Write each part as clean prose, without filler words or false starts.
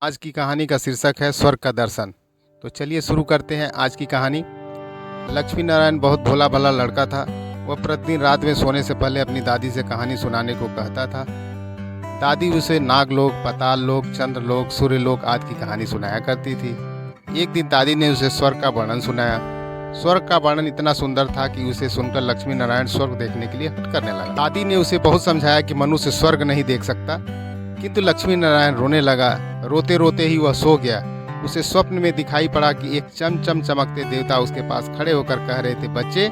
आज की कहानी का शीर्षक है स्वर्ग का दर्शन। तो चलिए शुरू करते हैं आज की कहानी। लक्ष्मी नारायण बहुत भोला भला लड़का था। वह प्रतिदिन रात में सोने से पहले अपनी दादी से कहानी सुनाने को कहता था। दादी उसे नागलोक, पाताल लोक, चंद्रलोक, सूर्यलोक आदि की कहानी सुनाया करती थी। एक दिन दादी ने उसे स्वर्ग का वर्णन सुनाया। स्वर्ग का वर्णन इतना सुंदर था कि उसे सुनकर लक्ष्मी नारायण स्वर्ग देखने के लिए हट करने लगा। दादी ने उसे बहुत समझाया कि मनुष्य स्वर्ग नहीं देख सकता, किंतु लक्ष्मी नारायण रोने लगा। रोते रोते ही वह सो गया। उसे स्वप्न में दिखाई पड़ा कि एक चमचम चमकते देवता उसके पास खड़े होकर कह रहे थे, बच्चे,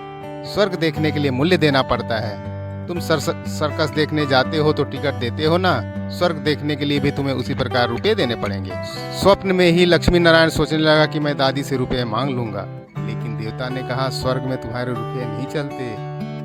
स्वर्ग देखने के लिए मूल्य देना पड़ता है। तुम सर्कस देखने जाते हो तो टिकट देते हो ना, स्वर्ग देखने के लिए भी तुम्हें उसी प्रकार रुपए देने पड़ेंगे। स्वप्न में ही लक्ष्मी नारायण सोचने लगा कि मैं दादी से रुपए मांग लूंगा, लेकिन देवता ने कहा, स्वर्ग में तुम्हारे रुपये नहीं चलते,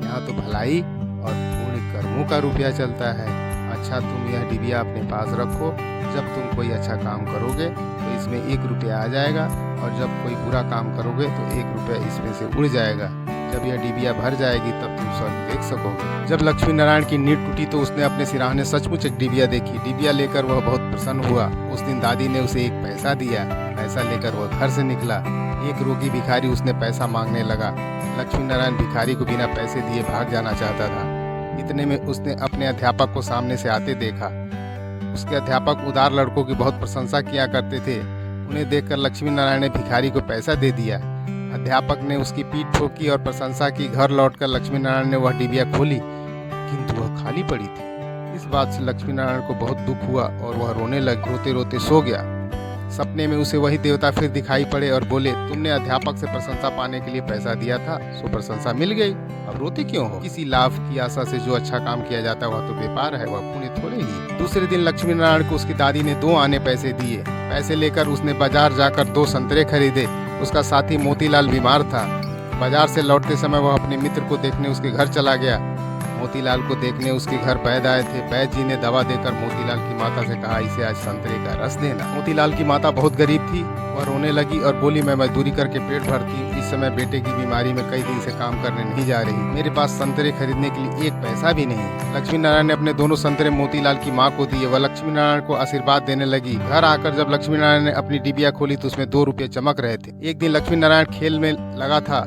यहाँ तो भलाई और पुण्य कर्मों का रुपया चलता है। अच्छा, तुम यह डिबिया अपने पास रखो। जब तुम कोई अच्छा काम करोगे तो इसमें 1 रुपया आ जाएगा, और जब कोई बुरा काम करोगे तो 1 रुपया इसमें से उड़ जाएगा। जब यह डिबिया भर जाएगी तब तुम स्वर्ग देख सकोगे। जब लक्ष्मी नारायण की नींद टूटी तो उसने अपने सिरहाने सचमुच एक डिबिया देखी। डिबिया लेकर वह बहुत प्रसन्न हुआ। उस दिन दादी ने उसे 1 पैसा दिया। पैसा लेकर वह घर से निकला। एक रोगी भिखारी उसने पैसा मांगने लगा। लक्ष्मी नारायण भिखारी को बिना पैसे दिए भाग जाना चाहता था। इतने में उसने अपने अध्यापक को सामने से आते देखा। उसके अध्यापक उदार लड़कों की बहुत प्रशंसा किया करते थे। उन्हें देखकर लक्ष्मी नारायण ने भिखारी को पैसा दे दिया। अध्यापक ने उसकी पीठ ठोकी और प्रशंसा की। घर लौटकर लक्ष्मी नारायण ने वह डिबिया खोली, किंतु वह खाली पड़ी थी। इस बात से लक्ष्मी नारायण को बहुत दुख हुआ और वह रोने लगे। रोते रोते सो गया। सपने में उसे वही देवता फिर दिखाई पड़े और बोले, तुमने अध्यापक से प्रशंसा पाने के लिए पैसा दिया था, सो प्रशंसा मिल गई, अब रोते क्यों हो? किसी लाभ की आशा से जो अच्छा काम किया जाता है वह तो व्यापार है, वह पुण्य थोड़े ही। दूसरे दिन लक्ष्मी नारायण को उसकी दादी ने 2 आने पैसे दिए। पैसे लेकर उसने बाजार जाकर 2 संतरे खरीदे। उसका साथी मोतीलाल बीमार था। बाजार से लौटते समय वह अपने मित्र को देखने उसके घर चला गया। मोतीलाल को देखने उसके घर वैद आए थे। वैद जी ने दवा देकर मोतीलाल की माता से कहा, इसे आज संतरे का रस देना। मोतीलाल की माता बहुत गरीब थी। वह रोने लगी और बोली, मैं मजदूरी करके पेट भरती हूँ। इस समय बेटे की बीमारी में कई दिन से काम करने नहीं जा रही। मेरे पास संतरे खरीदने के लिए 1 पैसा भी नहीं। लक्ष्मी नारायण ने अपने दोनों संतरे मोतीलाल की माँ को दिए। वह लक्ष्मी नारायण को आशीर्वाद देने लगी। घर आकर जब लक्ष्मी नारायण ने अपनी डिबिया खोली तो उसमें 2 रुपये चमक रहे थे। एक दिन लक्ष्मी नारायण खेल में लगा था।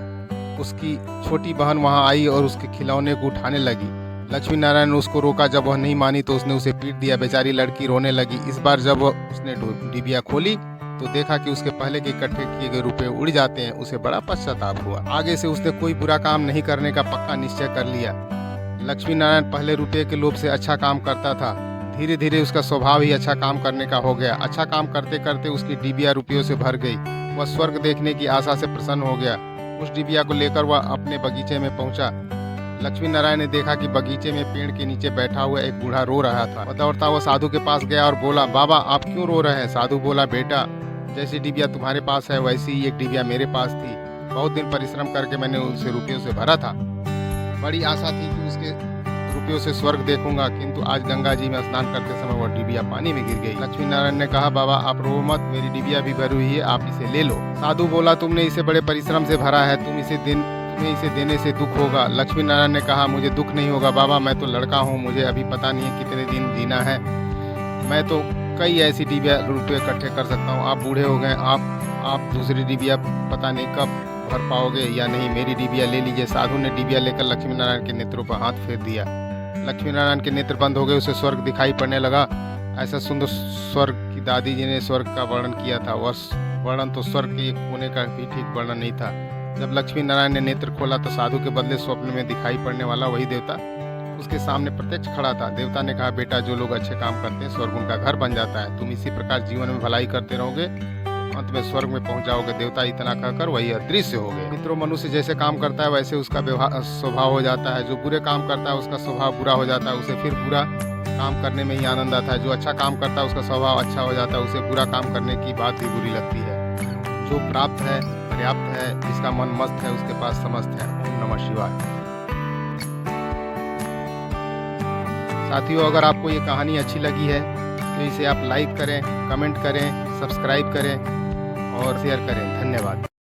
उसकी छोटी बहन वहां आई और उसके खिलौने को उठाने लगी। लक्ष्मी नारायण ने उसको रोका। जब वह नहीं मानी तो उसने उसे पीट दिया। बेचारी लड़की रोने लगी। इस बार जब उसने डिबिया खोली तो देखा कि उसके पहले के इकट्ठे किए गए रुपए उड़ जाते हैं। उसे बड़ा पश्चाताप हुआ। आगे से उसने कोई बुरा काम नहीं करने का पक्का निश्चय कर लिया। लक्ष्मी नारायण पहले रुपये के लोभ से अच्छा काम करता था। धीरे धीरे उसका स्वभाव ही अच्छा काम करने का हो गया। अच्छा काम करते करते उसकी डिबिया रुपयों से भर गई। वह स्वर्ग देखने की आशा से प्रसन्न हो गया। उस डिबिया को लेकर वह अपने बगीचे में पहुंचा। लक्ष्मी नारायण ने देखा कि बगीचे में पेड़ के नीचे बैठा हुआ एक बूढ़ा रो रहा था। दौड़ता हुआ साधु के पास गया और बोला, बाबा आप क्यों रो रहे हैं? साधु बोला, बेटा, जैसी डिबिया तुम्हारे पास है वैसी ही एक डिबिया मेरे पास थी। बहुत दिन परिश्रम करके मैंने उसे रुपयों से भरा था। बड़ी आशा थी कि उसके रुपयों से स्वर्ग देखूंगा, किंतु आज गंगा जी में स्नान करते समय वह डिबिया पानी में गिर गई। लक्ष्मी नारायण ने कहा, बाबा आप रो मत, मेरी डिबिया भी भरी हुई है, आप इसे ले लो। साधु बोला, तुमने इसे बड़े परिश्रम से भरा है, तुम्हें इसे देने से दुख होगा। लक्ष्मी नारायण ने कहा, मुझे दुख नहीं होगा बाबा, मैं तो लड़का हूँ, मुझे अभी पता नहीं है कितने दिन जीना है। मैं तो कई ऐसी डिबिया रुपये इकट्ठे कर सकता हूँ। आप बूढ़े हो गए, आप दूसरी डिबिया पता नहीं कब भर पाओगे या नहीं, मेरी डिबिया ले लीजिए। साधु ने डिबिया लेकर लक्ष्मी नारायण के नेत्रों पर हाथ फेर दिया। लक्ष्मी नारायण के नेत्र बंद हो गए। उसे स्वर्ग दिखाई पड़ने लगा। ऐसा सुंदर स्वर्ग की दादी जी ने स्वर्ग का वर्णन किया था। वह वर्णन तो स्वर्ग के एक कोने का भी ठीक वर्णन नहीं था। जब लक्ष्मी नारायण ने नेत्र खोला तो साधु के बदले स्वप्न में दिखाई पड़ने वाला वही देवता उसके सामने प्रत्यक्ष खड़ा था। देवता ने कहा, बेटा, जो लोग अच्छे काम करते हैं स्वर्ग उनका घर बन जाता है। तुम इसी प्रकार जीवन में भलाई करते रहोगे, अंत में स्वर्ग में पहुंच जाओगे। देवता इतना कहकर वही अदृश्य हो गए। मित्रों, मनुष्य जैसे काम करता है वैसे उसका स्वभाव हो जाता है। जो बुरे काम करता है उसका स्वभाव बुरा हो जाता है, उसे फिर बुरा काम करने में ही आनंद आता है। जो अच्छा काम करता है उसका स्वभाव अच्छा हो जाता है, उसे बुरा काम करने की बात भी बुरी लगती है। जो प्राप्त है, पर्याप्त है, जिसका मन मस्त है उसके पास समस्त है। ओम नमः शिवाय। साथियों, अगर आपको ये कहानी अच्छी लगी है तो इसे आप लाइक करें, कमेंट करें, सब्सक्राइब करें और शेयर करें। धन्यवाद।